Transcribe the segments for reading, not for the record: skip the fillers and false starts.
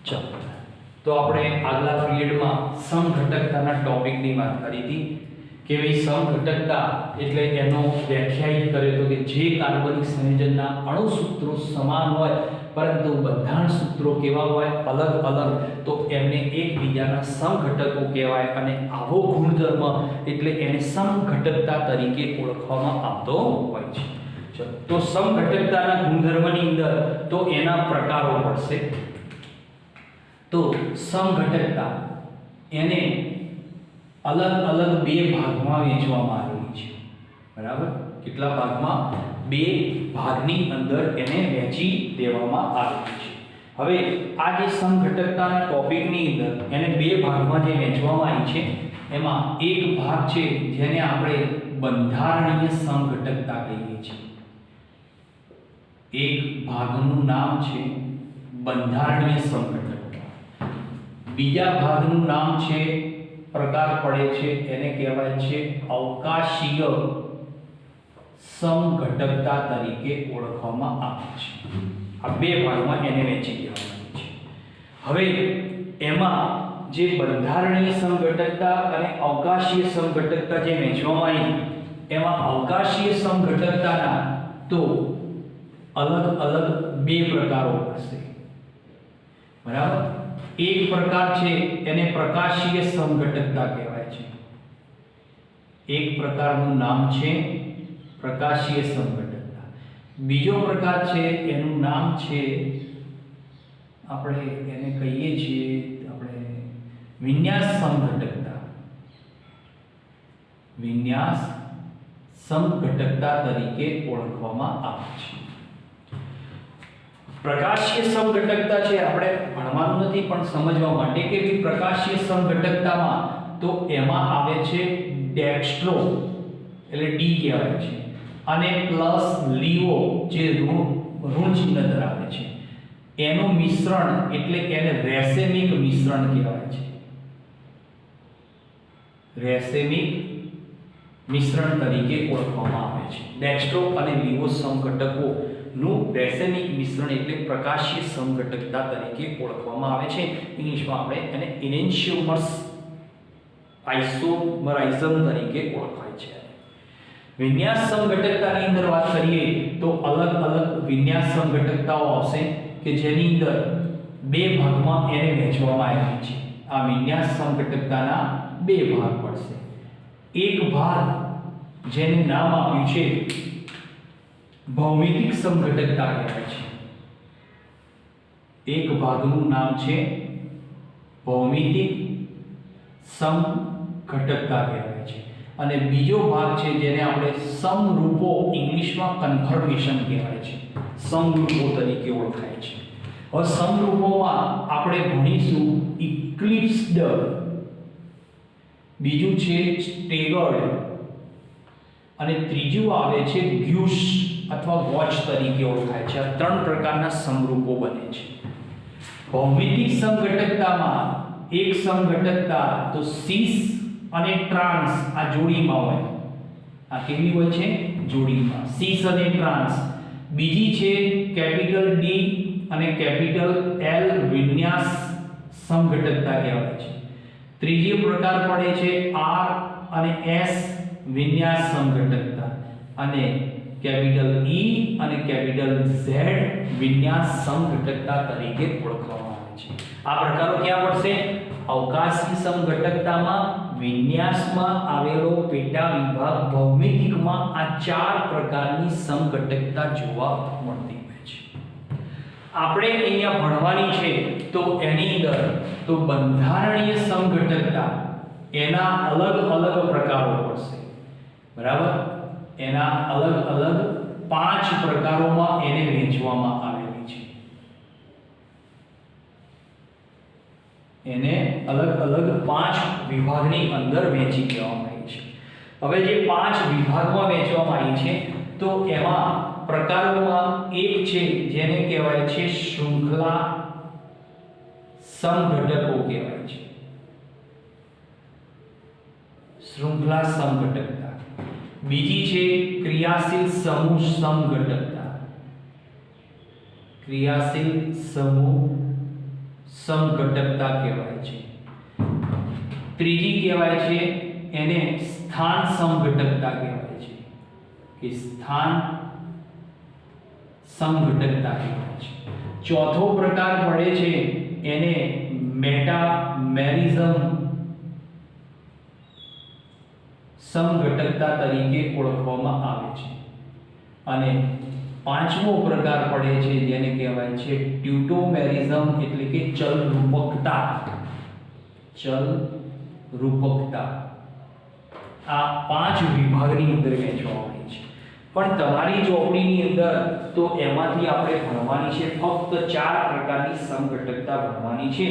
ચાલો, તો આપણે આગલા પીરિયડમાં સમઘટકતાના ટોપિકની વાત કરી હતી કે ભાઈ સમઘટકતા એટલે એનો વ્યાખ્યાયિત કર્યો તો કે જે કાર્બનિક સંયોજનના અણુ સૂત્રો સમાન હોય પરંતુ બંધારણ સૂત્રો કેવા હોય અલગ અલગ, તો એમને એકબીજાના સમઘટકો કહેવાય અને આવો ગુણધર્મ એટલે એને સમઘટકતા તરીકે ઓળખવામાં આવતો હોય છે. ચલો, તો સમઘટકતાના ગુણધર્મની અંદર તો એના પ્રકારો પડશે. તો સમઘટકતા એને અલગ અલગ બે ભાગમાં વહેંચવામાં આવેલી છે. બરાબર? કેટલા ભાગમાં? બે ભાગની અંદર એને વહેંચી દેવામાં આવેલી છે. હવે આ જે સમઘટકતાના ટોપિકની અંદર એને બે ભાગમાં જે વહેંચવામાં આવી છે, એમાં એક ભાગ છે જેને આપણે બંધારણીય સમઘટકતા કહીએ છીએ. એક ભાગનું નામ છે બંધારણીય સમઘટકતા. બીજા ભાગનું નામ છે, પ્રકાર પડે છે, એને કહેવાય છે અવકાશીય સમઘટકતા તરીકે ઓળખવામાં આવે છે. આ બે ભાગમાં એને વહેંચી દેવામાં આવે છે. હવે એમાં જે બંધારણીય સમઘટકતા અને અવકાશીય સમઘટકતા જે વહેંચવામાં આવી, એમાં અવકાશીય સમઘટકતાના તો અલગ અલગ બે પ્રકારો હશે. બરાબર? એક પ્રકાર છે એને પ્રકાશીય સમઘટકતા કહેવાય છે. એક પ્રકારનું નામ છે પ્રકાશીય સમઘટકતા. બીજો પ્રકાર છે એનું નામ છે, આપણે એને કહીએ છીએ વિન્યાસ સમઘટકતા. વિન્યાસ સમઘટકતા તરીકે ઓળખવામાં આવે છે. પ્રકાશીય સમઘટકતા છે આપણે ભણવાનું નથી પણ સમજવા માટે કે પ્રકાશીય સમઘટકતામાં તો એમાં આવે છે ડેક્સ્ટ્રો એટલે ડી કહેવાય છે અને પ્લસ લીવો જે ઋણ ચિહ્ન ધરાવે છે, એનું મિશ્રણ એટલે એને રેસેમિક મિશ્રણ કહેવાય છે. રેસેમિક મિશ્રણ તરીકે ઓળખવામાં આવે છે. ડેક્સ્ટ્રો અને લીવો સમઘટકો નું રેસેમિક મિશ્રણ એટલે પ્રકાશીય સમઘટકતા તરીકે ઓળખવામાં આવે છે. ઇંગ્લિશમાં આપણે એને ઇનેન્શિયોમર્સ આઇસોમરાઇઝમ તરીકે ઓળખાય છે. વિન્યાસ સમઘટકતાની અંદર વાત કરીએ તો અલગ અલગ વિન્યાસ સમઘટકતાઓ આવશે કે જેની અંદર બે ભાગમાં એને વહેંચવામાં આવી છે. આ વિન્યાસ સમઘટકતાના બે ભાગ પડશે. એક ભાગ જેનું નામ આપ્યું છે ભૌમિતિક સમઘટકતા કહેવાય છે. એક ભાગનું નામ છે ભૌમિતિક સમઘટકતા કહેવાય છે અને બીજો ભાગ છે જેને આપણે સમરૂપો, ઇંગ્લિશમાં કન્ફર્મેશન કહેવાય છે, સમરૂપો તરીકે ઓળખાય છે. હવે સમરૂપોમાં આપણે ભણીશું ઇક્લિપ્સ્ડ, બીજું છે સ્ટેગર્ડ અને ત્રીજું આવે છે ગ્યુસ અથવા વોચ તરીકે ઓળખાય છે. આ ત્રણ પ્રકારના સમરૂપો બને છે. ભૌમિતિક સમઘટકતામાં એક સમઘટકતા તો સિસ અને ટ્રાન્સ આ જોડીમાં હોય. આ કેવી હોય છે? જોડીમાં, સિસ અને ટ્રાન્સ. બીજી છે કેપિટલ ડી અને કેપિટલ એલ વિન્યાસ સમઘટકતા કહેવાય છે. ત્રીજો પ્રકાર પડે છે આર અને એસ વિન્યાસ સમઘટકતા અને કેપિટલ ઈ અને કેપિટલ ઝેડ વિન્યાસ સમઘટકતા તરીકે ઓળખવામાં આવે છે. આ પ્રકારો ક્યાં પડશે? અવકાશી સમઘટકતામાં, વિન્યાસમાં આવેલો પેટા વિભાગ ભૌમિતિકમાં આ ચાર પ્રકારની સમઘટકતા જોવા મળતી હોય છે. આપણે અહીંયા ભણવાની છે તો એની અંદર તો બંધારણીય સમઘટકતા એના અલગ અલગ પ્રકારો પડશે. બરાબર? એના અલગ અલગ 5 પ્રકારોમાં એને વહેંચવામાં આવેલી છે. એને અલગ અલગ 5 વિભાગની અંદર વહેંચી દેવામાં આવી છે. હવે જે 5 વિભાગમાં વહેંચવામાં આવી છે તો એમાં પ્રકારોમાં એક છે જેને કહેવાય છે શૃંખલા સમઘટકો કહેવાય છે. શૃંખલા સમઘટકતા. બીજી છે ક્રિયાશીલ સમૂહ સમઘટકતા. ક્રિયાશીલ સમૂહ સમઘટકતા કહેવાય છે. ત્રીજી કહેવાય છે એને સ્થાન સમઘટકતા કહેવાય છે કે સ્થાન સમઘટકતા કહેવાય છે. ચોથો પ્રકાર પડે છે એને મેટામેરિઝમ સમઘટકતા તરીકે ઓળખવામાં આવે છે. અને પાંચમો પ્રકાર પડે છે જેને કહેવાય છે ટ્યુટોમેરિઝમ એટલે કે ચલ રૂપકતા. આ પાંચ વિભાગની અંદર વહેંચવામાં આવી છે. પણ તમારી ચોપડીની અંદર તો એમાંથી આપણે ભણવાની છે ફક્ત 4 પ્રકારની સમઘટકતા ભણવાની છે.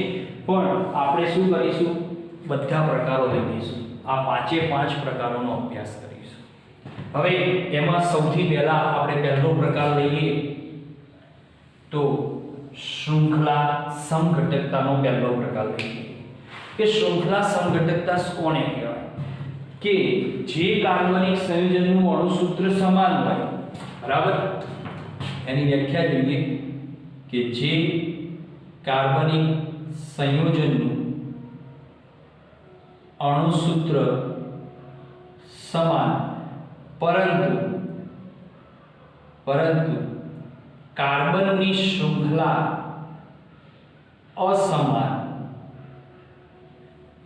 પણ આપણે શું કરીશું? બધા પ્રકારો લઈશું. આ પાંચે પાંચ પ્રકારોનો અભ્યાસ કરીશું. હવે એમાં સૌથી પહેલા આપણે પહેલો પ્રકાર લઈએ તો શૃંખલા સમઘટકતાનો પહેલો પ્રકાર લઈએ કે શૃંખલા સમઘટકતા કોને કહેવાય? કે જે કાર્બનિક સંયોજનનું અણુસૂત્ર સમાન હોય, બરાબર? એની વ્યાખ્યા જોઈએ કે જે કાર્બનિક સંયોજનનું અણુસૂત્ર સમાન પરંતુ કાર્બનની શૃંખલા અસમાન,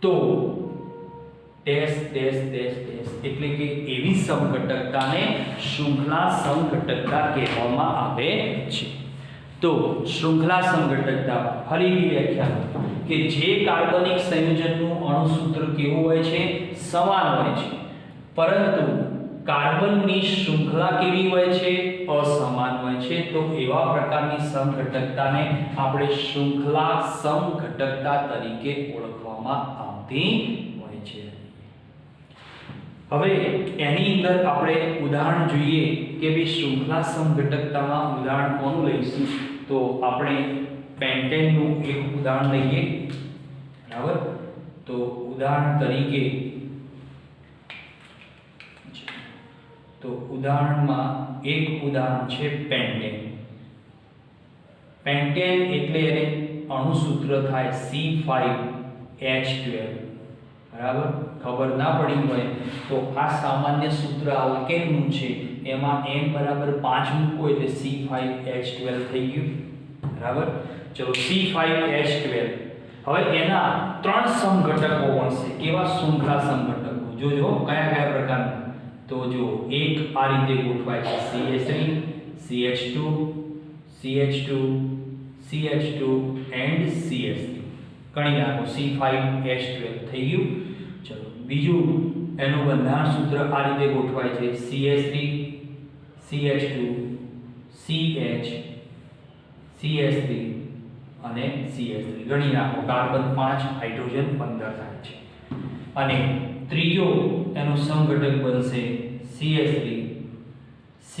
તો ડેશ ડેશ ડેશ ડેશ એટલે કે એવી સમઘટકતાને શૃંખલા સમઘટકતા કહેવામાં આવે છે. તો શૃંખલા સમઘટકતા ફરીથી વ્યાખ્યા કે જે કાર્બનિક સંયોજનનું અણુસૂત્ર કેવું હોય છે? સમાન હોય છે, પરંતુ કાર્બનની શૃંખલા કેવી હોય છે? અસમાન હોય છે. તો એવા પ્રકારની સમઘટકતાને આપણે શૃંખલા સમઘટકતા તરીકે ઓળખવામાં આવતી હોય છે. હવે એની અંદર આપણે ઉદાહરણ જોઈએ કે ભાઈ શૃંખલા સમઘટકતામાં ઉદાહરણ કોનું લઈશું? તો આપણે પેન્ટેનનું એક ઉદાહરણ લઈએ, બરાબર? તો ઉદાહરણ તરીકે ઉદાહરણમાં એક ઉદાહરણ છે પેન્ટેન. પેન્ટેન એટલે એને અણુસૂત્ર થાય C5H12, બરાબર? ખબર ના પડી હોય તો આ સામાન્ય સૂત્ર આલ્કેનનું છે, એમાં n બરાબર 5 મૂકો એટલે C5H12 થઈ ગયું, બરાબર? ચલો C5H12. હવે એના 3 સમઘટકો બનશે. કેવા? શૃંખલા સમઘટકો. જોજો કયા કયા પ્રકારના. તો જો એક આ રીતે ગોઠવાય છે CH3, CH2, CH2, CH2 and CH3. ગણી નાખો C5H12 થઈ ગયું. ચલો બીજું એનું બંધારણ સૂત્ર આ રીતે ગોઠવાય છે CH3, CH2, CH, CH3 અને CH3. ગણી નાખો. કાર્બન 5, હાઇડ્રોજન 15 થાય છે. અને ત્રીજો એનો સમઘટક બનશે CH3, C,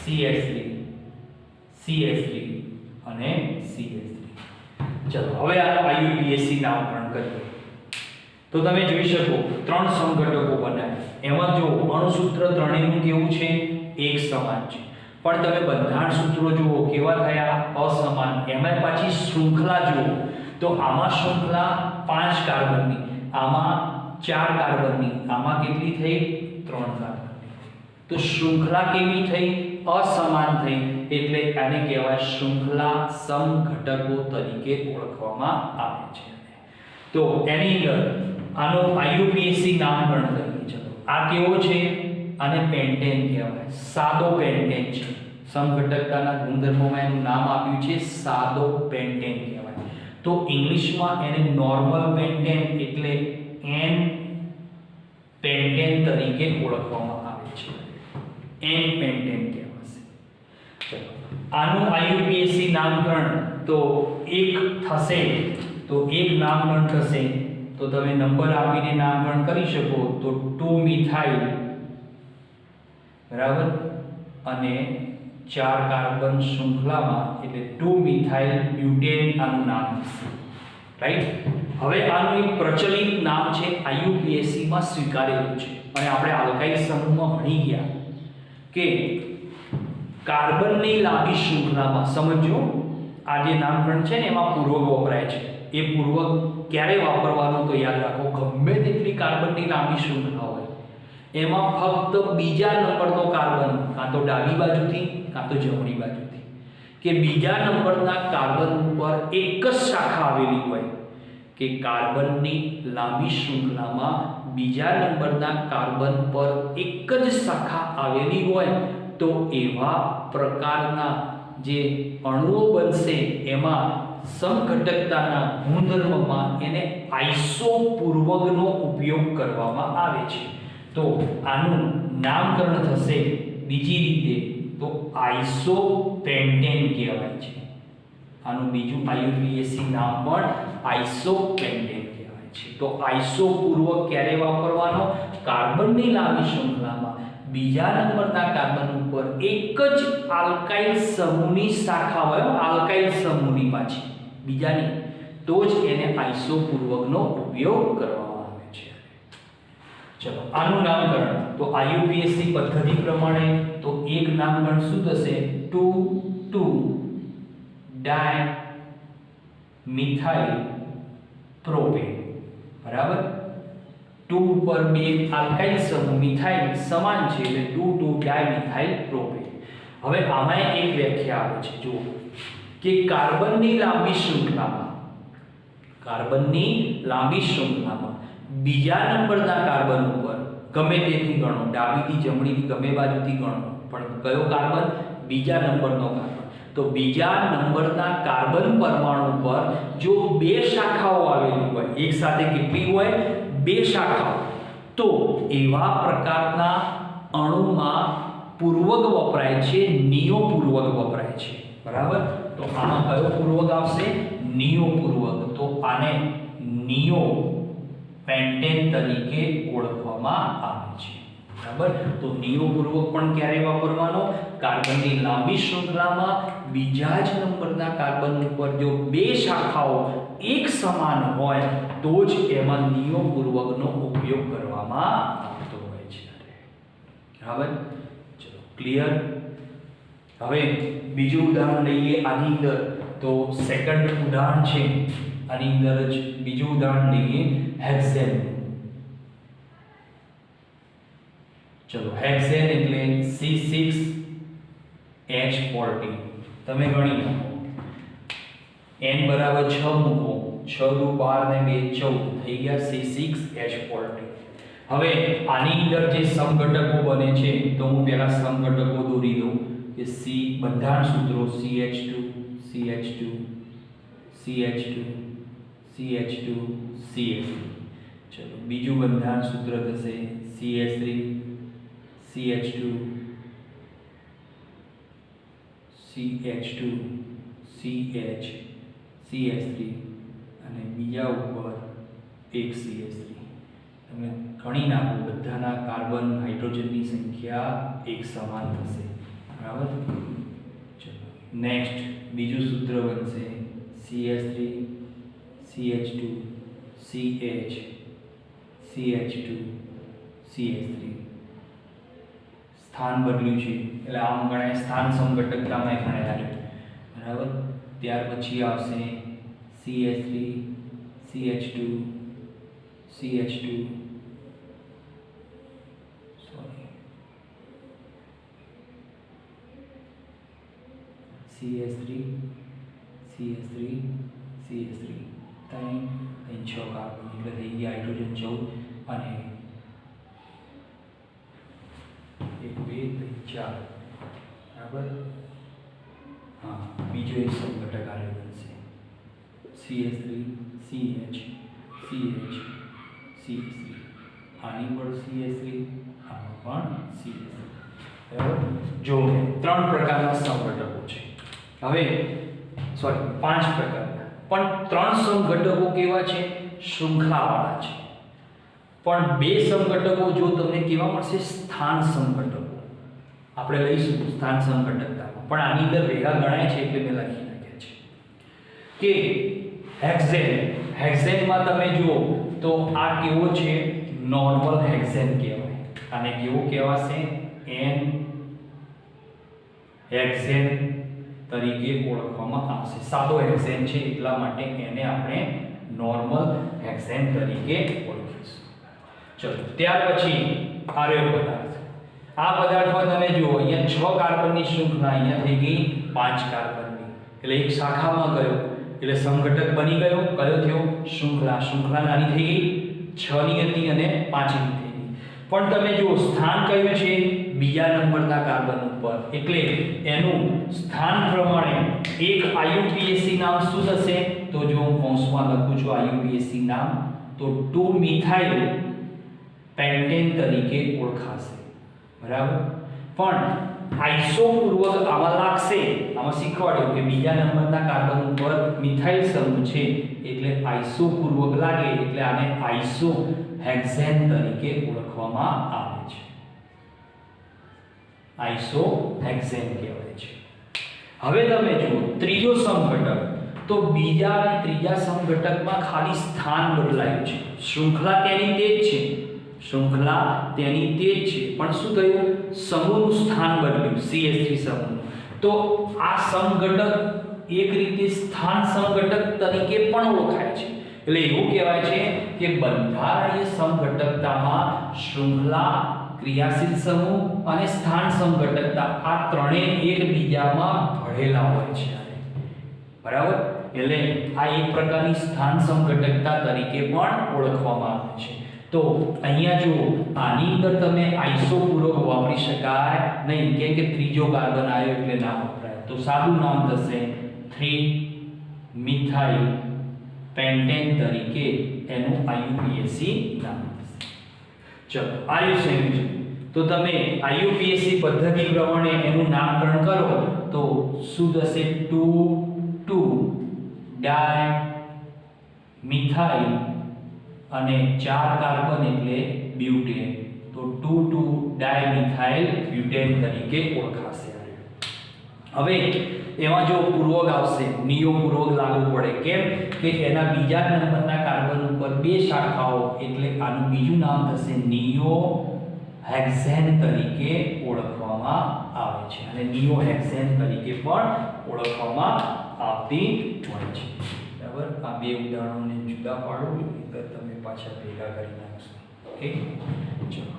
CH3, CH3 અને CH3. ચલો હવે આ IUPAC નામકરણ કરીએ. તો તમે જોઈ શકો 3 સમઘટકો બનાવ્યા. એમાં જો અણુસૂત્ર ત્રણેયનું કેવું છે? એક સમાન છે. પણ તમે બંધારણ સૂત્રો જુઓ કેવા થયા? અસમાન. એમાં પાછી શૃંખલા જુઓ તો આમાં શૃંખલા 5 કાર્બનની, આમાં 4 કાર્બનની, આમાં કેટલી થઈ? 3 કાર્બનની. તો શૃંખલા કેવી થઈ? અસમાન થઈ. એટલે આને કહેવાય શૃંખલા સમઘટકો તરીકે ઓળખવામાં આવે છે. તો એની અંદર આનો IUPAC નામકરણ કરીએ. ચલો આ કેવો છે? આને પેન્ટેન કહેવાય. સાદો પેન્ટેન છે. સમઘટકતાના ગુણધર્મોમાં એનું નામ આપ્યું છે સાદો પેન્ટેન કહેવાય. તો ઇંગ્લિશમાં એને નોર્મલ પેન્ટેન એટલે N પેન્ટેન તરીકે ઓળખવામાં આવે છે. N પેન્ટેન કહેવાશે. ચલો આનું IUPAC નામકરણ તો એક થશે. તો એક નામકરણ થશે તો તમે નંબર આપીને નામકરણ કરી શકો. તો 2 મિથાઇલ, બરાબર? અને 4 કાર્બન શૃંખલામાં એટલે 2 મિથાઇલ બ્યુટેન આનું નામ છે, રાઈટ? હવે આનું એક પ્રચલિત નામ છે, IUPAC માં સ્વીકારેલું છે. અને આપણે આલ્કાઇલ સમૂહમાં ભણી ગયા કે કાર્બનની લાંબી શૃંખલામાં સમજો આ જે નામકરણ છે ને એમાં પૂર્વક વપરાય છે. એ પૂર્વક ક્યારે વાપરવાનો તો યાદ રાખો, ગમે તેટલી કાર્બનની લાંબી શૃંખલા હોય એમાં ફક્ત બીજા નંબરનો કાર્બન કાં તો ડાબી બાજુથી કાં તો જમણી બાજુથી કે બીજા નંબરના કાર્બન ઉપર એક જ શાખા આવેલી હોય કે કાર્બનની લાંબી શૃંખલામાં બીજા નંબરના કાર્બન પર એક જ શાખા આવેલી હોય તો એવા પ્રકારના જે અણુઓ બનશે એમાં સમઘટકતાના ગુણધર્મમાં એને આઇસો પૂર્વકનો ઉપયોગ કરવામાં આવે છે. તો આનું નામકરણ થશે બીજી રીતે તો આઇસોપેન્ટેન કહેવાય છે. આનું બીજું IUPAC નામ પણ આઇસોપેન્ટેન કહેવાય છે. તો આઇસો પૂર્વક ક્યારે વાપરવાનો? કાર્બનની લાંબી શૃંખલામાં બીજા નંબરના કાર્બન ઉપર એક જ આલ્કાઇલ સમૂહની શાખા હોય, આલ્કાઇલ સમૂહની પાછી બીજાની, તો જ એને આઇસો પૂર્વકનો ઉપયોગ કરવામાં આવે છે. ચલો આનું નામકરણ તો IUPAC પદ્ધતિ પ્રમાણે તો એક નામકરણ શું થશે? 2,2-ડાયમિથાઇલ પ્રોપેન. બરાબર, 2 ઉપર બે આલ્કાઇલ સમૂહ મિથાઇલ સમાન છે એટલે 2,2-ડાયમિથાઇલ પ્રોપેન. હવે આમાં એક વ્યાખ્યા આવે છે, જુઓ કે કાર્બનની લાંબી શૃંખલામાં બીજા નંબરના કાર્બન ઉપર ગમે તેથી ગણો, ડાબીથી જમણીથી ગમે બાજુથી ગણો, પણ કયો કાર્બન? બીજા નંબરનો કાર્બન. તો બીજા નંબરના કાર્બન પરમાણુ પર જો બે શાખાઓ આવેલી હોય, એક સાથે કેટલી હોય? બે શાખાઓ, તો એવા પ્રકારના અણુમાં પૂર્વક વપરાય છે, નિયો પૂર્વક વપરાય છે. બરાબર, તો આમાં કયો પૂર્વક આવશે? નિયો પૂર્વક. તો આને નિયો પેન્ટેન તરીકે ઓળખવામાં આવે છે. બરાબર, તો નિયો પૂર્વક પણ ક્યારે વાપરવાનો? કાર્બનની લાંબી શૃંખલામાં બીજા જ નંબરના કાર્બન ઉપર જો બે શાખાઓ એક સમાન હોય તો જ એમાં નિયો પૂર્વકનો ઉપયોગ કરવામાં આવતો હોય છે. બરાબર, ચલો ક્લિયર. હવે બીજું ઉદાહરણ લઈએ આની અંદર. તો સેકન્ડ ઉદાહરણ છે આની અંદર જ બીજું ઉદાહરણ લઈએ હેક્સેન. ચલો હેક્સેન એટલે C6H14. તમે ગણી લો, n બરાબર 6 મૂકો, 6 દુ 12 ને 2 14 થઈ ગયા C6H14. હવે આની અંદર જે સમઘટકો બને છે તો હું પહેલા સમઘટકો દોરી દઉં કે C બંધારણ સૂત્રો CH2 CH2 CH2 CH2 CH3. ચલો બીજું બંધારણ સૂત્ર થશે CH3 CH2 CH2 CH CH3 અને બીજા ઉપર એક CH3. તમે ગણી નાખો, બધાના કાર્બન હાઇડ્રોજનની સંખ્યા એક સમાન થશે. બરાબર, ચલો નેક્સ્ટ બીજું સૂત્ર બનશે CH3 CH2 CH CH2 CH3. સ્થાન બદલ્યું છે એટલે આમ ગણાય, સ્થાન સમઘટકતામાં ગણાય છે. બરાબર, ત્યાર પછી આવશે CH3 CH2 CH2 CH3 CH3 CH3 ત્રણ 6 કાર્બન એટલે થઈ ગયા હાઇડ્રોજન 14 અને 1 2 3 4. બરાબર, હા બીજો એક સમઘટક આરે બનશે CH3 CH CH CH3. આની પર CH3, આમાં પણ CH3. બરાબર, જો ત્રણ પ્રકારના સમઘટકો છે. હવે સોરી 5 પ્રકારના, પણ ત્રણ સમઘટકો કેવા છે? શૃંખલાવાળા છે. પણ બે સમઘટકો જો તમને કેવા મળશે? સ્થાન સમઘટકો. આપણે લઈશું સ્થાન સમઘટકતામાં, પણ આની અંદર ભેગા ગણાય છે એટલે મેં લખી નાખ્યા છે કે હેક્સેન. હેક્સેનમાં તમે જુઓ તો આ કેવો છે? નોર્મલ હેક્સેન કહેવાય. આને કેવો કહેવાશે? N હેક્સેન તરીકે ઓળખવામાં આવશે. સાદો હેક્સેન છે એટલા માટે એને આપણે નોર્મલ હેક્સેન તરીકે ઓળખીશું. ચલો ત્યાર પછી આર્ય પદાર્થ. આ પદાર્થમાં તમે જુઓ અહીંયા 6 કાર્બનની શૃંખલા, અહીંયા થઈ ગઈ 5 કાર્બનની, એટલે એક શાખામાં ગયો એટલે સમઘટક બની ગયો. કયો થયો? શૃંખલા નાની થઈ ગઈ, 6 ની હતી અને 5 ની થઈ ગઈ. પણ તમે જુઓ સ્થાન કયું છે? બીજા નંબરના કાર્બન ઉપર, એટલે એનું સ્થાન પ્રમાણે એક IUPAC નામ શું થશે? તો જો હું કૌંસમાં લખું છું IUPAC નામ, તો 2 મિથાઇલ પેન્ટેન તરીકે ઓળખાશે. બરાબર. પણ આઈસોપૂર્વક આમાં લાગશે, આમાં શીખવાડ્યું કે બીજા નંબરના કાર્બન ઉપર મિથાઇલ સમૂહ છે એટલે આઈસોપૂર્વક લાગે એટલે આને આઈસોહેક્સેન તરીકે ઓળખવામાં આવે છે. આઈસોહેક્સેન કહેવાય છે. હવે તમે જુઓ ત્રીજો સમઘટક, તો બીજા અને ત્રીજા સમઘટકમાં ખાલી સ્થાન બદલાયું છે. શૃંખલા તેની તે જ છે, પણ શું થયું? સમૂહનું સ્થાન બદલ્યું, CH3 સમૂહ. તો આ સમઘટક એક રીતે સ્થાન સમઘટક તરીકે પણ ઓળખાય છે. એટલે એવું કહેવાય છે કે બંધારણીય સમઘટકતામાં શૃંખલા, ક્રિયાશીલ સમૂહ અને સ્થાન સમઘટકતા આ ત્રણેય એકબીજામાં ભળેલા હોય છે. બરાબર. એટલે આ એક પ્રકારની સ્થાન સમઘટકતા તરીકે પણ ઓળખવામાં આવે છે. તો અહીંયા જો આની અંદર તમે આઈસોપૂર્વક વાપરી શકાય નહીં, કેમ કે ત્રીજો કાર્બન આવ્યો એટલે ના વપરાય. તો સાદું નામ થશે 3 મિથાઇલ પેન્ટેન તરીકે એનું IUPAC નામ થશે. ચલો આયુ સંયોજન. તો તમે IUPAC પદ્ધતિ પ્રમાણે એનું નામકરણ કરો તો શું થશે? 2 ડાયમિથાઇલ અને 4 કાર્બન એટલે બ્યુટેન. તો 2 ડાયમિથાઇલ બ્યુટેન તરીકે ઓળખાશે. હવે એમાં જો પૂર્વક આવશે, નિયો પૂર્વક લાગુ પડે. કેમ કે એના બીજા નંબરના કાર્બન ઉપર 2 શાખાઓ એટલે આનું બીજું નામ થશે નિયોહેક્સેન તરીકે ઓળખવામાં આવે છે. અને નિયોહેક્સેન તરીકે પણ ઓળખવામાં આવતી હોય છે. બરાબર. આ બે ઉદાહરણોને જુદા પાડો એટલે તમે પાછા ભેગા કરી નાખશો. ઓકે. ચલો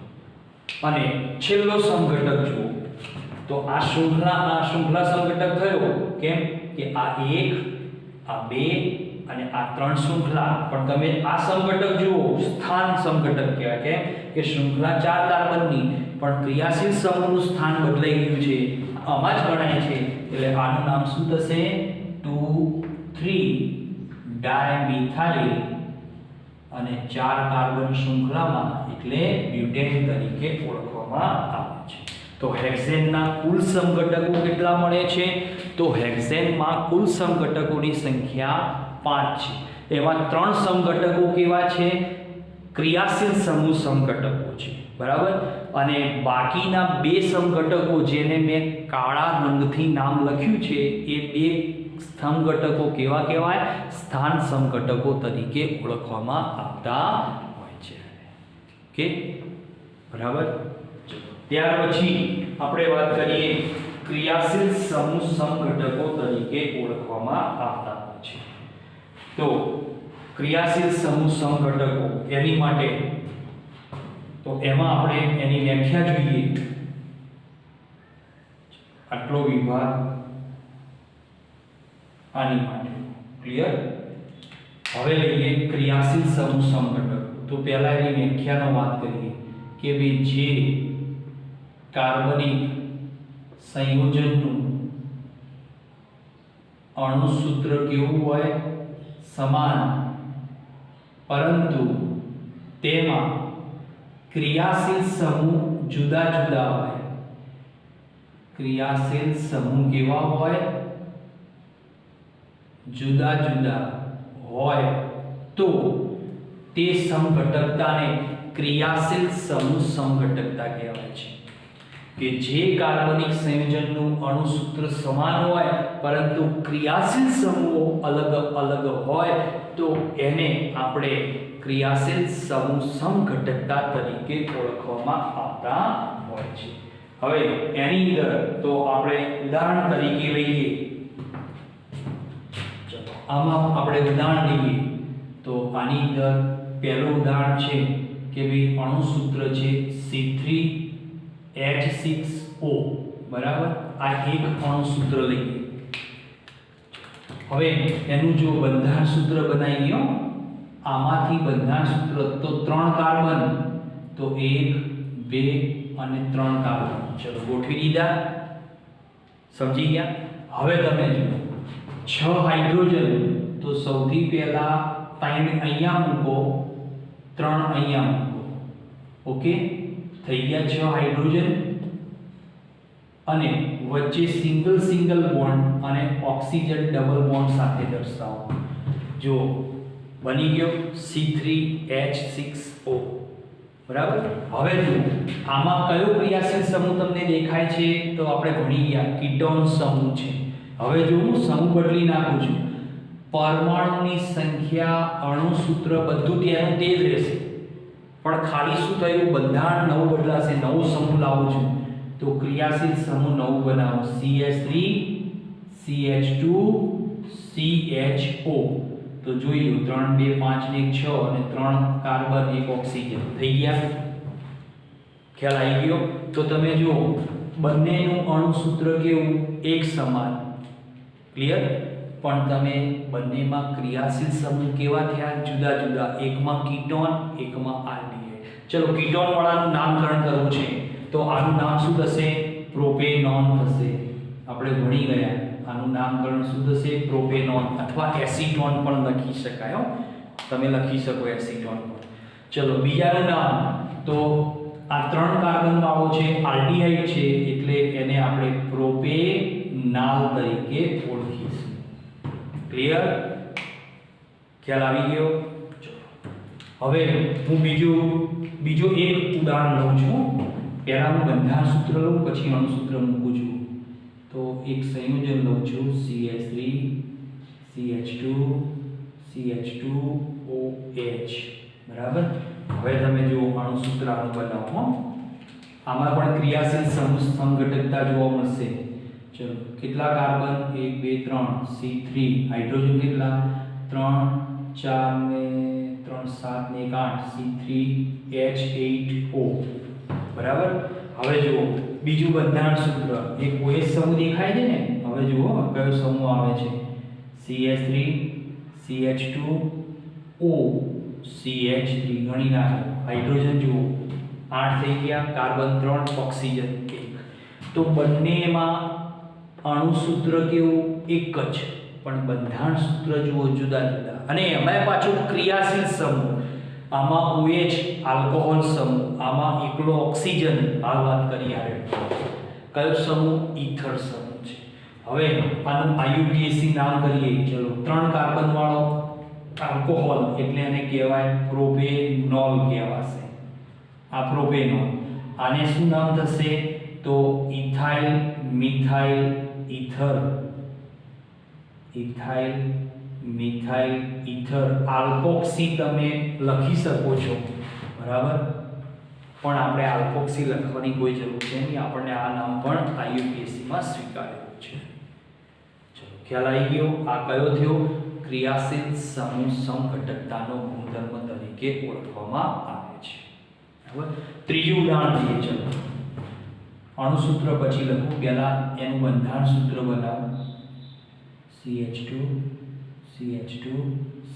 અને છેલ્લો સમઘટક જુઓ. તો આ શૃંખલા સમઘટક થયો. કેમ કે આ 1, આ 2 અને આ 3 શૃંખલા. પણ તમે આ સમઘટક જુઓ, સ્થાન સમઘટક કહેવાય. કેમ કે શૃંખલા 4 કાર્બનની પણ ક્રિયાશીલ સમૂહનું સ્થાન બદલાઈ ગયું છે, આમાં જ ગણાય છે. એટલે આનું નામ શું થશે? 2,3 ડાયમિથાઇલ અને 4 કાર્બન શૃંખલામાં એટલે બ્યુટેન તરીકે ઓળખવામાં આવે છે. તો હેક્સેનના કુલ સમઘટકો કેટલા મળે છે? તો હેક્સેનમાં કુલ સમઘટકોની સંખ્યા 5 છે. એમાં 3 સમઘટકો કેવા છે? ક્રિયાશીલ સમૂહ સમઘટકો છે. બરાબર. અને બાકીના 2 સમઘટકો જેને મેં કાળા રંગથી નામ લખ્યું છે એ 2 સમઘટકો કેવા કહેવાય? સ્થાન સમઘટકો તરીકે ઓળખવામાં આવતા હોય છે. ઓકે. બરાબર. ત્યાર પછી આપણે વાત કરીએ ક્રિયાશીલ સમૂહ સમઘટકો તરીકે ઓળખવામાં આવતા હોય છે. તો ક્રિયાશીલ સમૂહ સમઘટકો એની માટે તો એમાં આપણે એની વ્યાખ્યા જોઈએ. આટલો વિભાગ આની માટે ક્લિયર. હવે લઈએ ક્રિયાશીલ સમૂહ સમઘટકો. તો પહેલા એની વ્યાખ્યાનો વાત કરીએ કે ભાઈ જે કાર્બનિક સંયોજનનું અણુ સૂત્ર કેવું હોય? સમાન, પરંતુ તેમાં ક્રિયાશીલ સમૂહ જુદા જુદા હોય. ક્રિયાશીલ સમૂહ કેવા હોય? જુદા જુદા હોય તો તે સમઘટકતાને ક્રિયાશીલ સમૂહ સમઘટકતા કહેવાય છે. કે જે કાર્બનિક સંયોજનનું અણુ સૂત્ર સમાન હોય પરંતુ ક્રિયાશીલ સમૂહો અલગ અલગ હોય તો એને આપણે ક્રિયાશીલ સમૂહ સમઘટકતા તરીકે ઓળખવામાં આવતા હોય છે. હવે એની અંદર તો આપણે ઉદાહરણ તરીકે લઈએ આમાં આપણે ઉદાહરણ લઈએ તો આની અંદર પહેલું ઉદાહરણ છે કે ભાઈ અણુસૂત્ર છે C3H6O, બરાબર. આ એક અણુસૂત્ર લઈએ. હવે એનું જો બંધારણ સૂત્ર બનાવી લ્યો, આમાંથી બંધારણ સૂત્ર તો 3 કાર્બન, તો 1 2 અને 3 કાર્બન. ચલો ગોઠવી દીધા, સમજી ગયા. હવે તમે જુઓ 6 હાઇડ્રોજન, તો સૌથી પહેલા 3 અહીંયા મૂકો, 3 અહીંયા મૂકો. ઓકે, થઈ ગયા 6 હાઇડ્રોજન. અને વચ્ચે સિંગલ બોન્ડ અને ઓક્સિજન ડબલ બોન્ડ સાથે દર્શાવો. જો બની ગયો C3H6O, બરાબર. હવે જો આમાં કયો ક્રિયાશીલ સમૂહ તમને દેખાય છે, તો આપણે ભણી ગયા કીટોન સમૂહ છે. હવે જો હું સમૂહ બદલી નાખું છું, પરમાણુની સંખ્યા, અણુસૂત્ર બધું ત્યાંનું તે જ રહેશે, પણ ખાલી શું થયું, બંધારણ નવું બદલાશે. નવું સમૂહ લાવું છું તો ક્રિયાશીલ સમૂહ નવું બનાવો, CH3 CH2 CHO. તો જોઈ લો 3 2 5 ને 1 6 અને 3 કાર્બન 1 ઓક્સિજન થઈ ગયા. ખ્યાલ આવી ગયો. તો તમે જુઓ બંનેનું અણુસૂત્ર કેવું, એક સમાન. ક્લિયર. પણ તમે બંનેમાં ક્રિયાશીલ સમૂહ કેવા થયા, જુદા જુદા. એકમાં કીટોન, એકમાં આલ્ડીહાઇડ. ચલો કીટોન વાળાનું નામકરણ કરવું છે તો આનું નામ શું થશે, પ્રોપેનોન થશે. આપણે ભણી ગયા આનું નામકરણ શું થશે, પ્રોપેનોન, અથવા એસીટોન પણ લખી શકાય. હો, તમે લખી શકો એસીટોન પણ. ચલો બીજાનું નામ, તો આ 3 કાર્બન વાળો છે, આલ્ડીહાઇડ છે, એટલે એને આપણે પ્રોપેનાલ તરીકે ઓળખીશું. ક્લિયર, ખ્યાલ આવી ગયો. હવે હું બીજો એક ઉદાહરણ લઉં છું. પહેલા હું બંધારણ સૂત્ર લઉં, પછી અણુસૂત્ર મૂકું છું. તો એક સંયોજન લઉં છું, CH3 CH2 CH2OH, બરાબર. હવે તમે જો અણુસૂત્ર આનું બનાવો, આમાં પણ ક્રિયાશીલ સંઘટકતા જોવા મળશે. ચલો કેટલા કાર્બન, 1 2 3, C3 હાઇડ્રોજન કેટલા, 3 4 ને 3 7 ને 1 8, C3H8O, બરાબર. હવે જુઓ બીજું બંધારણ સૂત્ર, એક OH સમૂહ દેખાય છે ને. હવે જુઓ કયો સમૂહ આવે છે, CH3 CH2O CH3. ગણી નાખો. હાઇડ્રોજન જુઓ 8 થઈ ગયા, કાર્બન 3, ઓક્સિજન 1. તો બંનેમાં અણુસૂત્ર કેવું, એક જ, પણ બંધારણ સૂત્ર જુઓ જુદા જુદા. અને એમાં પાછું ક્રિયાશીલ સમૂહ, આમાં OH આલ્કોહોલ સમૂહ, આમાં એકલો ઓક્સિજન. હાલ વાત કરી આ કયો સમૂહ, ઈથર સમૂહ છે. હવે આનું IUPAC નામ કરીએ. ચલો 3 કાર્બન વાળો આલ્કોહોલ એટલે એને કહેવાય પ્રોપેનોલ કહેવાશે. આ પ્રોપેનોલ. આને શું નામ થશે, તો ethyl methyl ether. Ethyl methyl ether. Alkoxy તમે લખી શકો છો, બરાબર. પણ આપણે આલ્કોક્સી લખવાની કોઈ જરૂર છે નહીં, આપણને આ નામ પણ IUPAC માં સ્વીકારેલું છે. ચલો ખ્યાલ આવી ગયો. આ કયો થયો, ક્રિયાશીલ સમૂહ સંઘટકતાનો ગુણધર્મ તરીકે ઓળખવામાં આવે છે. બરાબર. ત્રીજું ઉદાહરણ લઈએ. ચલો અણુસૂત્ર પછી લખું, પહેલા એનું બંધારણ સૂત્ર બનાવો, CH2 CH2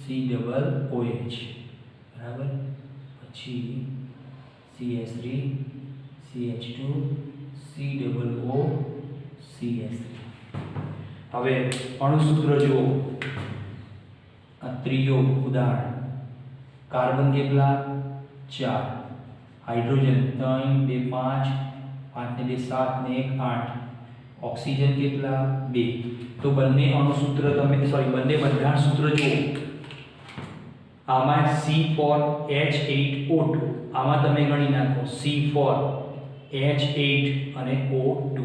COOH, બરાબર. પછી CH3 CH2 COO CH3. હવે અણુસૂત્ર જુઓ. આ ત્રીજો ઉદાહરણ, કાર્બન કેટલા, 4, હાઇડ્રોજન 3 2 5 5 ને 2 7 ને 1 8, ઓક્સિજન કેટલા, 2. તો બંને અણુસૂત્ર તમે બંને બંધારણ સૂત્ર જુઓ. આમાં C4H8O2, આમાં તમે ગણી નાખો C4H8 અને O2.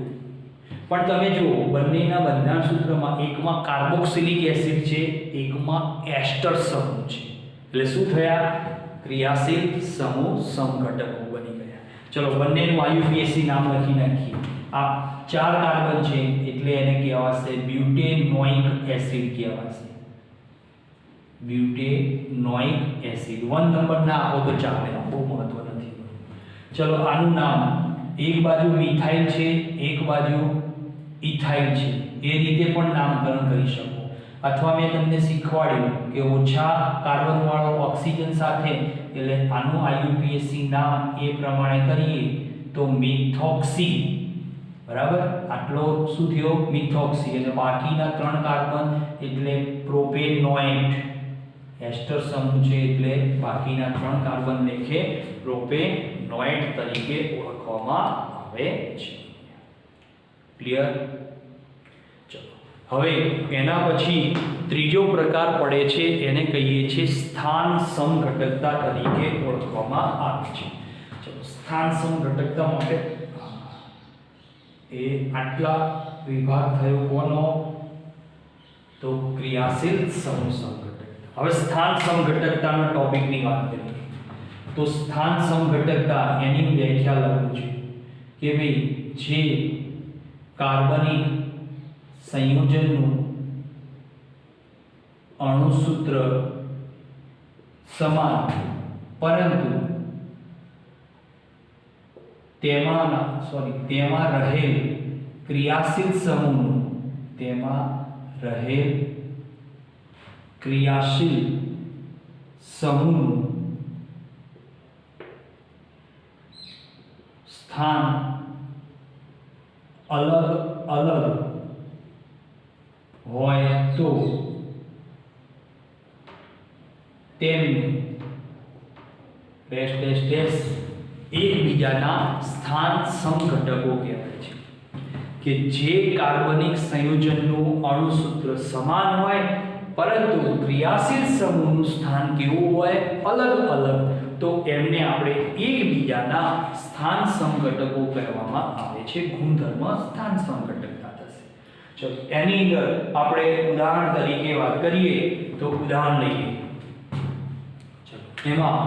પણ તમે જુઓ બંનેના બંધારણ સૂત્રમાં એકમાં કાર્બોક્સિલિક એસિડ છે, એકમાં એસ્ટર સમૂહ છે. એટલે શું થયા, ક્રિયાશીલ સમૂહ સમઘટકો બની ગયા. ચલો બંનેનું IUPAC નામ લખી નાખીએ. આ 4 કાર્બન છે એટલે એને કહેવાશે બ્યુટેનોઇક એસિડ કહેવાશે. બ્યુટેનોઇક એસિડ 1 નંબર ના આપો તો ચાલે, બહુ મહત્વ નથી. ચલો આનું નામ, એક બાજુ મિથાઇલ છે, એક બાજુ ઇથાઇલ છે, એ રીતે પણ નામકરણ કરી શકો. અથવા મેં તમને શીખવાડ્યું કે ઓછા કાર્બન વાળો ઓક્સિજન સાથે, એટલે આનું આઈયુપીએસસી નામ એ પ્રમાણે કરીએ તો મિથોક્સી, બરાબર, આટલો શું થયો મિથોક્સી, અને બાકીના 3 કાર્બન એટલે પ્રોપેનોઇટ, એસ્ટર સમૂહ છે એટલે બાકીના 3 કાર્બન લેખે પ્રોપેનોઇટ તરીકે ઓળખવામાં આવે છે. ક્લિયર? હવે એના પછી ત્રીજો પ્રકાર પડે છે, એને કહીએ છીએ સ્થાન સમઘટકતા તરીકે ઓળખવામાં આવે છે. ચલો સ્થાન સમઘટકતા માટે એ આટલા વિભાગ થયો કોનો? તો ક્રિયાશીલ સમૂહ સમઘટકતા. હવે સ્થાન સમઘટકતાના ટોપિકની વાત કરીએ તો સ્થાન સમઘટકતા એની વ્યાખ્યા લખું છું કે ભાઈ જે કાર્બનિક સંયોજનનું અણુસૂત્ર સમાન પરંતુ તેમાં રહેલ ક્રિયાશીલ સમૂહનું, તેમાં રહેલ ક્રિયાશીલ સમૂહનું સ્થાન અલગ અલગ હોય તો તેમને એકબીજાના સ્થાન સમઘટકો કહેવાય છે. કે જે કાર્બનિક સંયોજનનું અણુસૂત્ર સમાન હોય પરંતુ ક્રિયાશીલ સમૂહનું સ્થાન કેવું હોય? અલગ અલગ, તો એમને આપણે એકબીજાના સ્થાન સમઘટકો કહેવામાં આવે છે. ગુણધર્મ સ્થાન સમઘટકતા થશે. ચલો એની અંદર આપણે ઉદાહરણ તરીકે વાત કરીએ તો ઉદાહરણ લઈએ. ચલો એમાં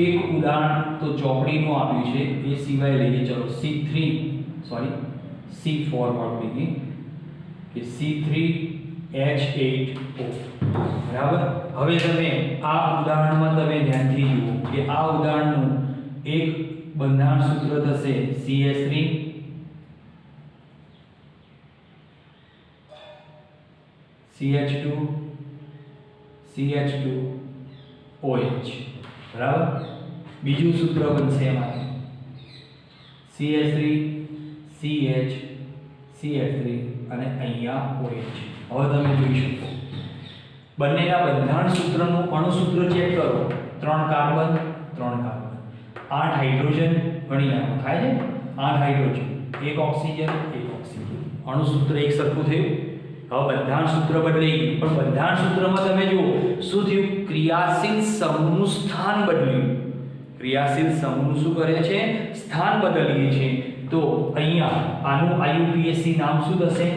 એક ઉદાહરણ તો ચોપડીનું આપ્યું છે, એ સિવાય લઈએ. ચલો C4 વાળું લઈએ કે C3H8O, બરાબર. હવે તમે આ ઉદાહરણમાં તમે ધ્યાનથી જુઓ કે આ ઉદાહરણનું એક બંધારણ સૂત્ર થશે CH3 CH2 CH2 OH, બરાબર. બીજું સૂત્ર બનશે એમાં CH3 CH CH3 અને અહીંયા OH. હવે તમે જોઈ શકો બંનેના બંધારણ સૂત્રનું અણુસૂત્ર ચેક કરો. 3 કાર્બન 3 કાર્બન, 8 હાઇડ્રોજન ગણી નાખો, થાય છે 8 હાઇડ્રોજન, 1 ઓક્સિજન 1 ઓક્સિજન. અણુસૂત્ર એક સરખું થયું. હવે બંધારણ સૂત્ર બદલાઈ ગયું, પણ બંધારણ સૂત્રમાં તમે જુઓ શું થયું? ક્રિયાશીલ સમૂહનું સ્થાન બદલ્યું. ક્રિયાશીલ સમૂહનું શું કરે છે? સ્થાન બદલીએ છે. તો અહીંયા આનું આઈયુપીએસસી નામ શું થશે?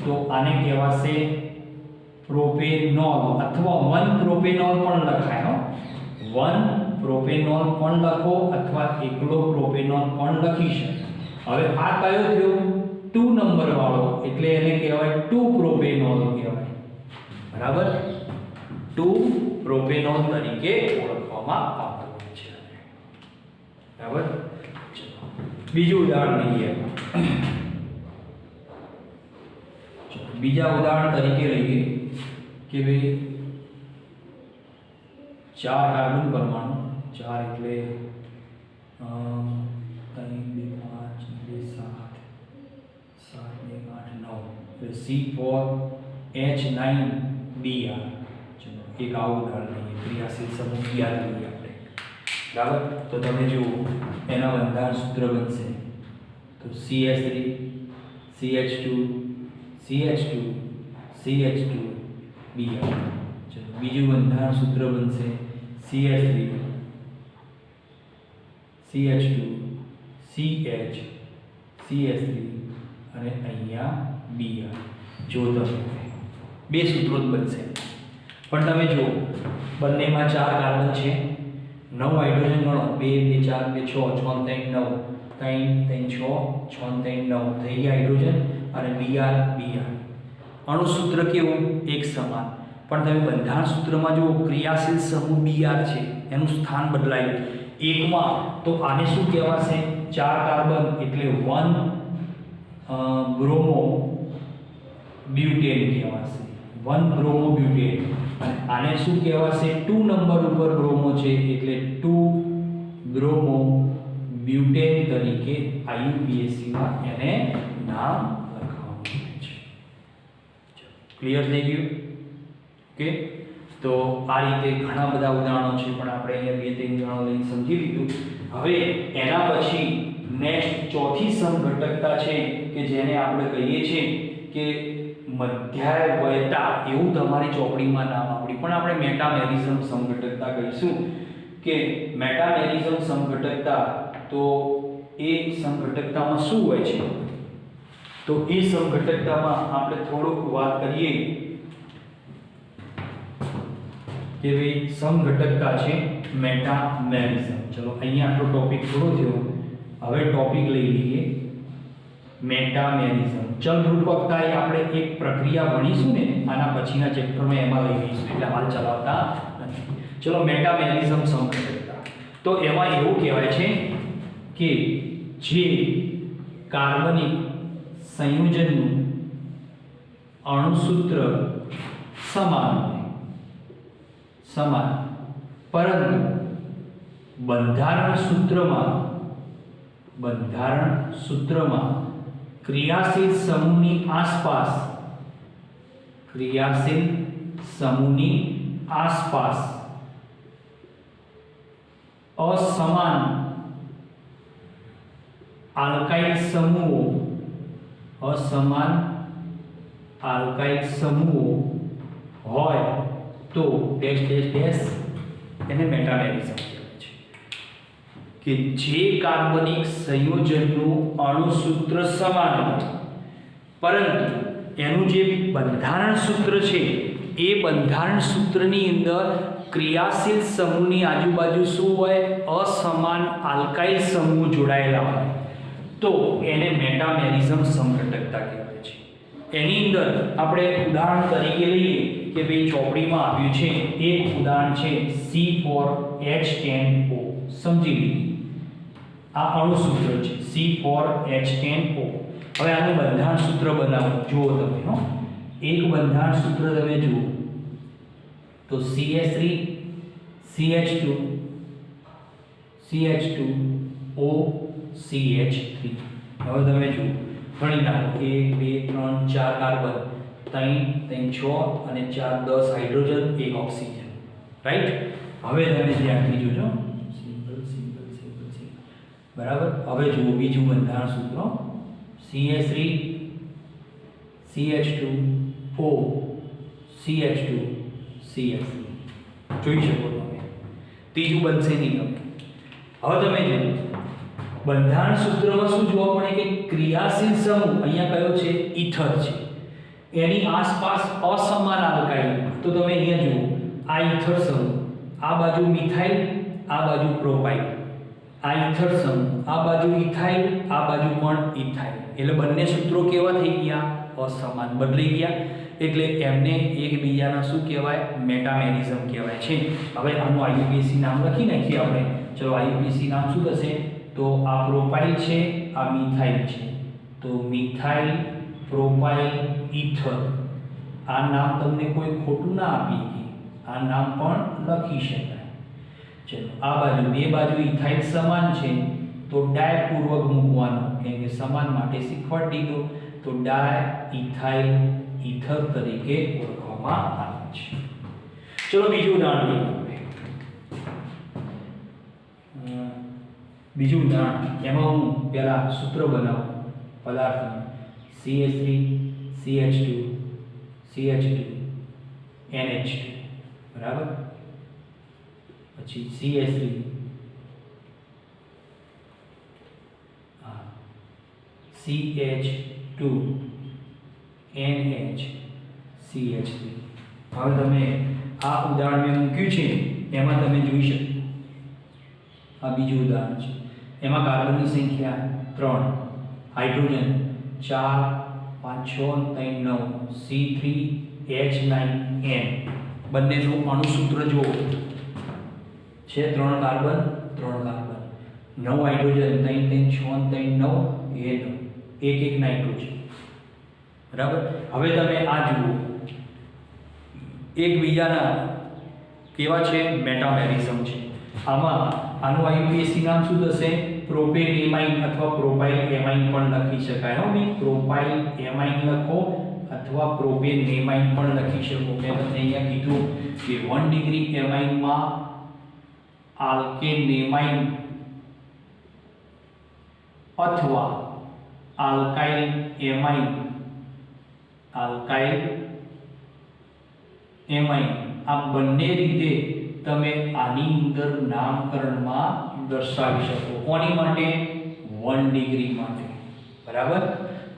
તો આને કહેવાશે પ્રોપેનોલ, અથવા 1 પ્રોપેનોલ પણ લખાય. 1 પ્રોપેનોલ પણ લખો અથવા એકલો પ્રોપેનોલ પણ લખી શકે. હવે આ કયો થયો? 2 નંબર વાળો, એટલે એને કહેવાય 2 પ્રોપેનોલ કહેવાય, બરાબર. 2 પ્રોપેનોલ તરીકે ઓળખવામાં આવતો હોય છે, બરાબર. બીજું ઉદાહરણ લઈએ. બીજા ઉદાહરણ તરીકે લઈએ કે ભાઈ 4 કાર્બન પરમાણુ, 4 એટલે 3 2 5 2 7 7 2 8 9, એટલે C4H9Br. ચલો એક આવું ઉદાહરણ લઈએ. ક્રિયાશીલ સમૂહ Br લઈએ આપણે, બરાબર. તો તમે જુઓ એના બંધારણ સૂત્ર બનશે તો CH3 CH2 CH2 CH2 Br. ચલો બીજું બંધારણ સૂત્ર બનશે CH3 CH2 CH CH3 અને અહીંયા Br. જો તમે બે સૂત્રો જ બનશે, પણ તમે જુઓ બંનેમાં 4 કાર્બન છે, 9 હાઇડ્રોજન ગણો. 2 2 4 2 6 6 3 9, 3 3 6 6 3 9 થઈ ગયા હાઇડ્રોજન, અને Br Br. અણુસૂત્ર કેવું? એક સમાન. પણ તમે બંધારણ સૂત્રમાં જો ક્રિયાશીલ સમૂહ Br છે એનું સ્થાન બદલાયું એકમાં, તો આને શું કહેવાશે? 4 કાર્બન એટલે 1 બ્રોમો બ્યુટેન કહેવાશે, 1 બ્રોમો બ્યુટેન. અને આને શું કહેવાશે? 2 નંબર ઉપર બ્રોમો છે એટલે 2 બ્રોમો બ્યુટેન તરીકે IUPAC માં એને નામ લખવામાં આવે છે. ક્લિયર થઈ ગયું? ઓકે, તો આ રીતે ઘણા બધા ઉદાહરણો છે, પણ આપણે અહીંયા 2-3 ઉદાહરણો લઈને સમજી લીધું. હવે એના પછી નેક્સ્ટ ચોથી સમઘટકતા છે કે જેને આપણે કહીએ છીએ કે મધ્યાવયતા, એવું તમારી ચોપડીમાં નામ આપણી, પણ આપણે મેટામેરિઝમ સમઘટકતા કહીશું. કે મેટામેરિઝમ સમઘટકતા, તો એ સમઘટકતામાં શું હોય છે? તો એ સમઘટકતામાં આપણે થોડુંક વાત કરીએ કે ભાઈ સમઘટકતા છે મેટામેરિઝમ. ચલો અહીંયા આટલો ટોપિક પૂરો થયો. હવે ટોપિક લઈ લઈએ મેટામેરિઝમ. ચલરૂપકતા એ આપણે એક પ્રક્રિયા ભણીશું ને આના પછીના ચેપ્ટરમાં, એમાં લઈ લઈશું, એટલે હાલ ચલાવતા નથી. ચલો મેટામેરિઝમ સમઘટકતા, તો એમાં એવું કહેવાય છે કે જે કાર્બનિક સંયોજનનું અણુસૂત્ર સમાન, પરંતુ બંધારણ સૂત્રમાં ક્રિયાશીલ સમૂહની આસપાસ અસમાન આલ્કાઇલ સમૂહો હોય તો ડેશ ડેશ ડેશ એને મેટામેરિઝમ કહેવાય છે. કે જે કાર્બનિક સંયોજનનું અણુસૂત્ર સમાન હોય, પરંતુ એનું જે બંધારણ સૂત્ર છે એ બંધારણ સૂત્રની અંદર ક્રિયાશીલ સમૂહની આજુબાજુ શું હોય? અસમાન આલ્કાઇલ સમૂહ જોડાયેલા હોય, તો એને મેટામેરિઝમ સમઘટકતા કહેવાય છે. એની અંદર આપણે ઉદાહરણ તરીકે લઈએ કે ભાઈ ચોપડીમાં આવ્યું છે એક ઉદાહરણ છે C4H10O. સમજી લઈએ, આ અણુસૂત્ર છે C4H10O. હવે આનું બંધારણ સૂત્ર બનાવો, જુઓ તમે. એક બંધારણ સૂત્ર તમે જુઓ તો CH3 CH2 CH2O CH3. હવે તમે જુઓ, ગણી નાખો. 1 2 3 4 કાર્બન, 3 3 6 અને 4 10 હાઇડ્રોજન, 1 ઓક્સિજન. રાઈટ? હવે તમે ધ્યાનથી જોજો. સિમ્પલ. બરાબર. હવે જુઓ બીજું બંધારણ સૂત્ર CH3 CH2O CH2 CH3. જોઈ શકો તમે. ત્રીજું બનશે નહીં. હવે તમે જુઓ બંધારણ સૂત્રમાં શું જોવા મળે કે ક્રિયાશીલ સમૂહ અહીંયા કયો છે? ઈથર છે. એની આસપાસ અસમાન આલ્કાઇલ. તો તમે અહીંયા જુઓ, આ ઈથર સમૂહ, આ બાજુ મિથાઇલ, આ બાજુ પ્રોપાઇલ. આ ઈથર સમૂહ, આ બાજુ ઇથાઇલ, આ બાજુ પણ ઇથાઇલ. એટલે બંને સૂત્રો કેવા થઈ ગયા? અસમાન, બદલાઈ ગયા. એટલે એમને એકબીજાના શું કહેવાય? મેટામેરિઝમ કહેવાય છે. હવે આનું IUPAC નામ લખી નાખીએ આપણે. ચલો IUPAC નામ શું થશે? તો આ પ્રોપાઇલ છે, આ મિથાઇલ છે, તો મિથાઇલ પ્રોપાઇલ ઇથર. આ નામ તમને કોઈ ખોટું ના આપી કે આ નામ પણ લખી શકાય. ચલો આ બાજુ બે બાજુ ઇથાઇલ સમાન છે તો ડાય પૂર્વક મૂકવાનું, કેમ કે સમાન માટે શીખવાડી દીધો. તો ડાય ઇથાઇલ ઇથર તરીકે ઓળખવામાં આવે છે. ચલો બીજું ઉદાહરણ લઈએ. બીજું ઉદાહરણ, એમાં હું પહેલા સૂત્ર બનાવું પદાર્થનું. CH3 CH2 CH2 NH2. બરાબર. પછી CH3 CH2 NH CH3. હવે તમે આ ઉદાહરણ મેં મૂક્યું છે એમાં તમે જોઈ શકો. આ બીજું ઉદાહરણ છે. એમાં કાર્બનની સંખ્યા 3, હાઇડ્રોજન 4 5 6 3 9, C3 H9N બંનેનું અણુસૂત્ર જુઓ છે 3 કાર્બન 3 કાર્બન 9 હાઇડ્રોજન 3 3 6 3 9 એ 1 1 નાઇટ્રોજન બરાબર. હવે તમે આ જુઓ એકબીજાના કેવા છે મેટામેરિઝમ છે. આમાં આનું આઈયુપીએસસી નામ શું થશે પ્રોપેનેમાઇન અથવા પ્રોપાઇલ એમાઇન પણ લખી શકાય હો બી પ્રોપાઇલ એમાઇન લખો અથવા પ્રોપેનેમાઇન પણ લખી શકો. મેં તમને અહીંયા કીધું કે 1 ડિગ્રી એમાઇનમાં આલ્કેનેમાઇન અથવા આલ્કાઇલ એમાઇન આ બંને રીતે તમે આની અંદર નામકરણમાં દર્શાવી શકો. કોની માટે 1 ડિગ્રી માટે બરાબર.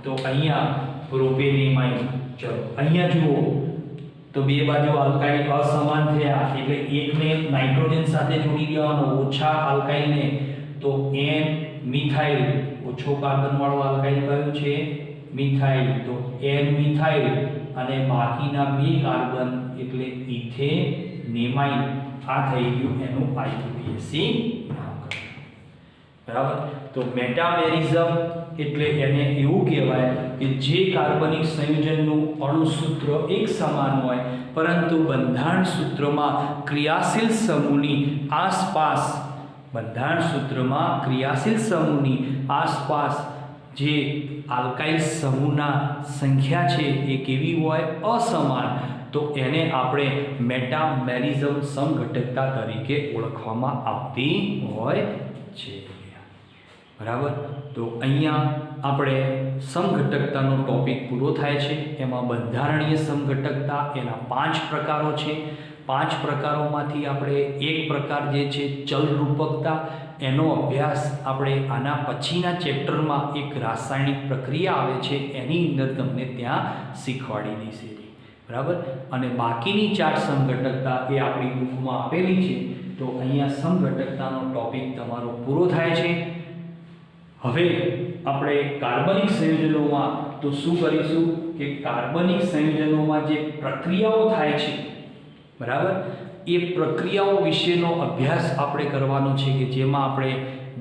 તો અહીંયા પ્રોપેનેમાઇન ચલો અહીંયા જુઓ તો બે બાજુ આલ્કાઇલ અસમાન થયા એટલે એકને નાઇટ્રોજન સાથે જોડી દેવાનો ઓછા આલ્કાઇલને તો N મિથાઇલ ઓછો કાર્બન વાળો આલ્કાઇલ કયું છે મિથાઇલ તો N મિથાઇલ અને બાકીના બે કાર્બન એટલે ઇથેનેમાઇન. આ થઈ ગયું એનું આઈયુપીએસસી નામકરણ બરાબર. તો મેટામેરિઝમ એટલે એને એવું કહેવાય કે જે કાર્બનિક સંયોજનનું અણુસૂત્ર એક સમાન હોય પરંતુ બંધારણ સૂત્રમાં ક્રિયાશીલ સમૂહની આસપાસ જે આલ્કાઇલ સમૂહના સંખ્યા છે એ કેવી હોય અસમાન તો એને આપણે મેટામેરિઝમ સમઘટકતા તરીકે ઓળખવામાં આવતી હોય છે બરાબર. તો અહીંયા આપણે સમઘટકતાનો ટોપિક પૂરો થાય છે. એમાં બંધારણીય સમઘટકતા એના 5 પ્રકારો છે. 5 પ્રકારોમાંથી આપણે એક પ્રકાર જે છે ચલરૂપકતા એનો અભ્યાસ આપણે આના પછીના ચેપ્ટરમાં એક રાસાયણિક પ્રક્રિયા આવે છે એની અંદર તમને ત્યાં શીખવાડી દઈશે બરાબર. અને બાકીની 4 સમઘટકતા એ આપણી બુકમાં આપેલી છે. તો અહીંયા સમઘટકતાનો ટોપિક તમારો પૂરો થાય છે. હવે આપણે કાર્બનિક સંયોજનોમાં તો શું કરીશું કે કાર્બનિક સંયોજનોમાં જે પ્રક્રિયાઓ થાય છે બરાબર એ પ્રક્રિયાઓ વિશેનો અભ્યાસ આપણે કરવાનો છે કે જેમાં આપણે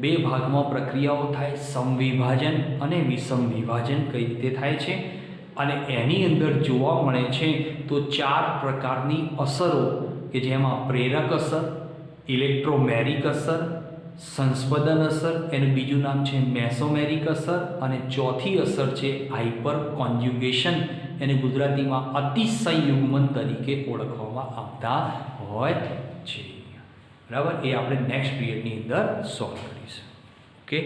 2 ભાગમાં પ્રક્રિયાઓ થાય સમવિભાજન અને વિષમ વિભાજન કઈ રીતે થાય છે અને એની અંદર જોવા મળે છે તો 4 પ્રકારની અસરો કે જેમાં પ્રેરક અસર ઇલેક્ટ્રોમેરિક અસર સંસ્પદન અસર એનું બીજું નામ છે મેસોમેરિક અસર અને ચોથી અસર છે હાઇપર કોન્જ્યુગેશન એને ગુજરાતીમાં અતિસંયુગ્મન તરીકે ઓળખવામાં આવતા હોય છે બરાબર. એ આપણે નેક્સ્ટ પીરિયડની અંદર સોલ્વ કરીશું. ઓકે.